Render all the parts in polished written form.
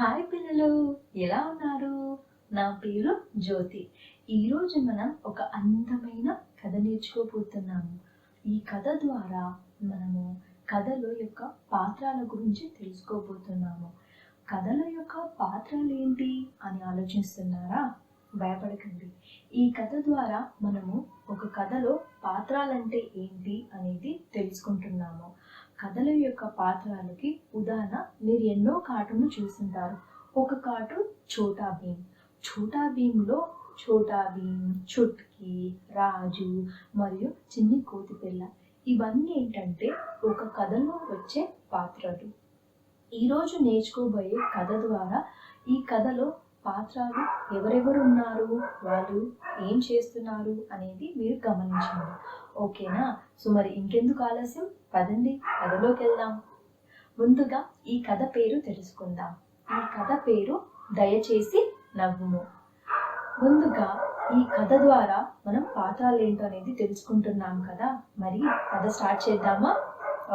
Hi పిల్లలు, ఎలా ఉన్నారు? నా పేరు జ్యోతి. ఈరోజు మనం ఒక అందమైన కథ నేర్చుకోబోతున్నాము. ఈ కథ ద్వారా మనము కథలో యొక్క పాత్రల గురించి తెలుసుకోబోతున్నాము. కథల యొక్క పాత్రలు ఏంటి అని ఆలోచిస్తున్నారా? భయపడకండి. ఈ కథ ద్వారా మనము ఒక కథలో పాత్రలంటే ఏంటి అనేది తెలుసుకుంటున్నాము. కథల యొక్క పాత్రలకి ఉదాహరణ మీరు ఎన్నో కార్టూన్లు చూస్తుంటారు. ఒక కార్టూన్ ఛోటా భీమ్. ఛోటా భీమ్లో ఛోటా భీమ్, చుట్కీ, రాజు మరియు చిన్ని కోతిపిల్ల ఇవన్నీ ఏంటంటే ఒక కథలో వచ్చే పాత్రలు. ఈరోజు నేర్చుకోబోయే కథ ద్వారా ఈ కథలో పాత్రలు ఎవరెవరు ఉన్నారు, వాళ్ళు ఏం చేస్తున్నారు అనేది మీరు గమనించండి. ఓకేనా? సో మరి ఇంకెందుకు ఆలస్యం, పదండి కథలోకి వెళ్దాం. ముందుగా ఈ కథ పేరు తెలుసుకుందాం. ఈ కథ పేరు దయచేసి నవ్వుము. ముందుగా ఈ కథ ద్వారా మనం పాత్రలు ఏంటో అనేది తెలుసుకుంటున్నాం కదా, మరి కథ స్టార్ట్ చేద్దామా?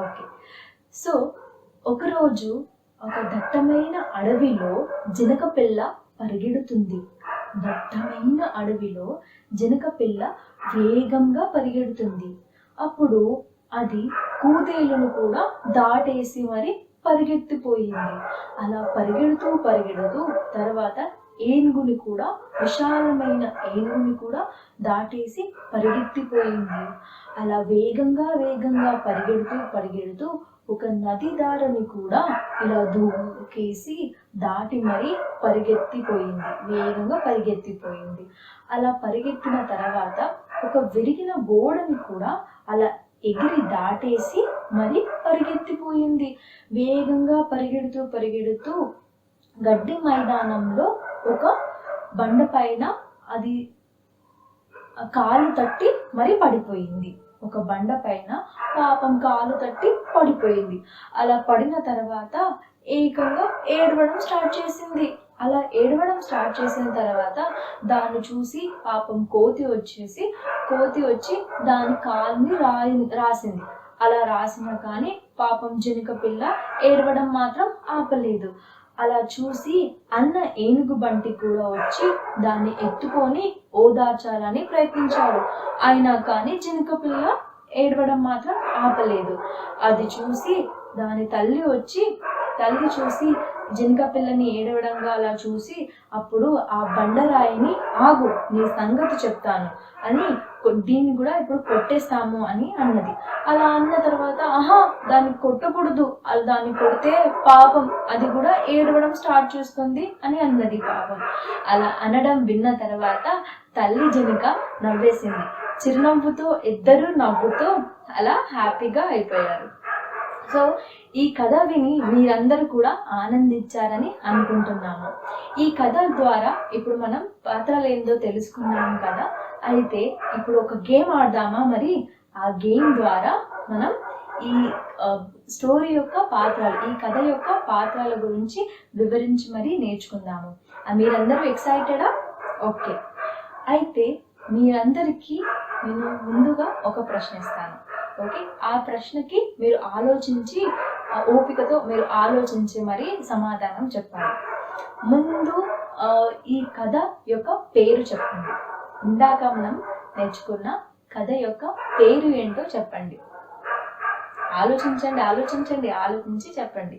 ఓకే. సో ఒకరోజు ఒక దట్టమైన అడవిలో జినక పిల్ల పరిగెడుతుంది. దట్టమైన అడవిలో జినక పిల్ల వేగంగా పరిగెడుతుంది. అప్పుడు అది కూదేలును కూడా దాటేసి మరి పరిగెత్తిపోయింది. అలా పరిగెడుతూ తర్వాత ఏనుగుని కూడా, విశాలమైన ఏనుగుని కూడా దాటేసి పరిగెత్తిపోయింది. అలా వేగంగా పరిగెడుతూ ఒక నది దారిని కూడా ఇలా దూకేసి దాటి మరి వేగంగా పరిగెత్తిపోయింది. అలా పరిగెత్తిన తర్వాత ఒక విరిగిన గోడని కూడా అలా ఎగిరి దాటేసి మరి పరిగెత్తిపోయింది. వేగంగా పరిగెడుతూ గడ్డి మైదానంలో ఒక బండ పైన అది కాలు తట్టి మరి పడిపోయింది. ఒక బండ పైన పాపం కాలు తట్టి పడిపోయింది. అలా పడిన తర్వాత ఏకంగా ఏడవడం స్టార్ట్ చేసింది. అలా ఏడవడం స్టార్ట్ చేసిన తర్వాత దాన్ని చూసి పాపం కోతి వచ్చి దాని కాలుని రాసింది. అలా రాసిన కానీ పాపం జినక పిల్ల ఏడవడం మాత్రం ఆపలేదు. అలా చూసి అన్న ఏనుగు బంటి కూడా వచ్చి దాన్ని ఎత్తుకొని ఓదార్చాలని ప్రయత్నించాడు. అయినా కానీ జినక పిల్ల ఏడవడం మాత్రం ఆపలేదు. అది చూసి దాని తల్లి చూసి జినక పిల్లని ఏడవడంగా అలా చూసి అప్పుడు ఆ బండరాయిని ఆగు, నీ సంగతి చెప్తాను అని, దీన్ని కూడా ఇప్పుడు కొట్టేస్తాము అని అన్నది. అలా అన్న తర్వాత దాన్ని కొట్టకూడదు, దాన్ని కొడితే పాపం అది కూడా ఏడవడం స్టార్ట్ చేస్తుంది అని అన్నది. పాపం అలా అనడం విన్న తర్వాత తల్లి జినక నవ్వేసింది. చిరునవ్వుతో ఇద్దరు నవ్వుతూ అలా హ్యాపీగా అయిపోయారు. సో ఈ కథ విని మీరందరూ కూడా ఆనందించారని అనుకుంటున్నాము. ఈ కథ ద్వారా ఇప్పుడు మనం పాత్రలు ఏందో తెలుసుకున్నాము కదా, అయితే ఇప్పుడు ఒక గేమ్ ఆడదామా? మరి ఆ గేమ్ ద్వారా మనం ఈ స్టోరీ యొక్క పాత్రలు, ఈ కథ యొక్క పాత్రల గురించి వివరించి మరి నేర్చుకుందాము. మీరందరూ ఎక్సైటెడా? ఓకే. అయితే మీరందరికీ నేను ముందుగా ఒక ప్రశ్న ఇస్తాను. ఓకే, ఆ ప్రశ్నకి మీరు ఆలోచించి, ఓపికతో మీరు ఆలోచించి మరి సమాధానం చెప్పాలి. ముందు ఈ కథ యొక్క పేరు చెప్పండి. ఇందాక మనం నేర్చుకున్న కథ యొక్క పేరు ఏంటో చెప్పండి. ఆలోచించి చెప్పండి.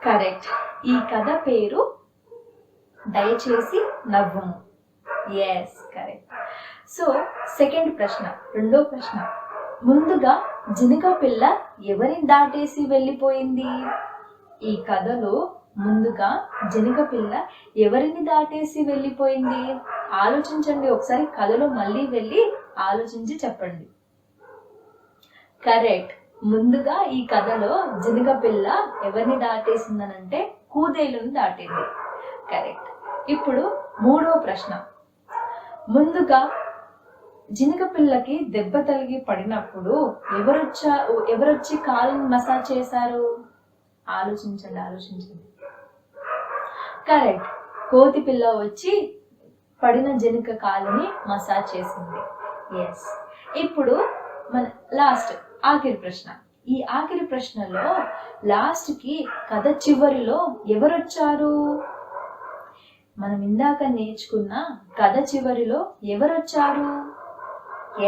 కరెక్ట్. ఈ కథ పేరు దయచేసి నవ్వుము. Yes, correct. సో రెండో ప్రశ్న, ముందుగా జినక పిల్ల ఎవరిని దాటేసి వెళ్ళిపోయింది? ఈ కథలో ముందుగా జినక పిల్ల ఎవరిని దాటేసి వెళ్ళిపోయింది? ఆలోచించండి. ఒకసారి కథలో మళ్ళీ వెళ్ళి ఆలోచించి చెప్పండి. కరెక్ట్. ముందుగా ఈ కథలో జినక పిల్ల ఎవరిని దాటేసిందనంటే కూదేలుని దాటింది. కరెక్ట్. ఇప్పుడు మూడవ ప్రశ్న, ముందుగా జినక పిల్లకి దెబ్బ తగిలి పడినప్పుడు ఎవరొచ్చి కాలుని మసాజ్ చేశారు? ఆలోచించండి. కరెక్ట్. కోతి పిల్ల వచ్చి పడిన జినక కాలుని మసాజ్ చేసింది. ఎస్. ఇప్పుడు మన ఆఖరి ప్రశ్న, ఈ ఆఖరి ప్రశ్నలో లాస్ట్కి కథ చివరిలో ఎవరొచ్చారు? మనం ఇందాక నేర్చుకున్న కథ చివరిలో ఎవరొచ్చారు?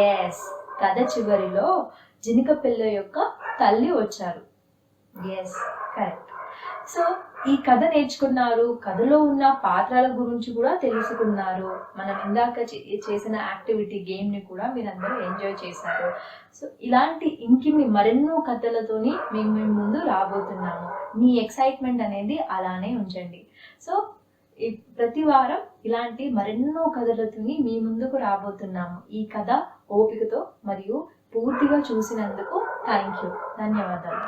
ఎస్, కథ చివరిలో జినిక పిల్ల యొక్క తల్లి వచ్చారు. Yes, correct. సో ఈ కథ నేర్చుకున్నారు, కథలో ఉన్న పాత్రల గురించి కూడా తెలుసుకున్నారు. మనం ఇందాక చేసిన యాక్టివిటీ గేమ్ని కూడా మీరందరూ ఎంజాయ్ చేశారు. సో ఇలాంటి ఇంకిన్ని మరెన్నో కథలతోని మేము ముందు రాబోతున్నాము. మీ ఎక్సైట్మెంట్ అనేది అలానే ఉంచండి. సో ప్రతి వారం ఇలాంటి మరెన్నో కథలతోని మీ ముందుకు రాబోతున్నాము. ఈ కథ ఓపికతో మరియు పూర్తిగా చూసినందుకు థ్యాంక్ యూ, ధన్యవాదాలు.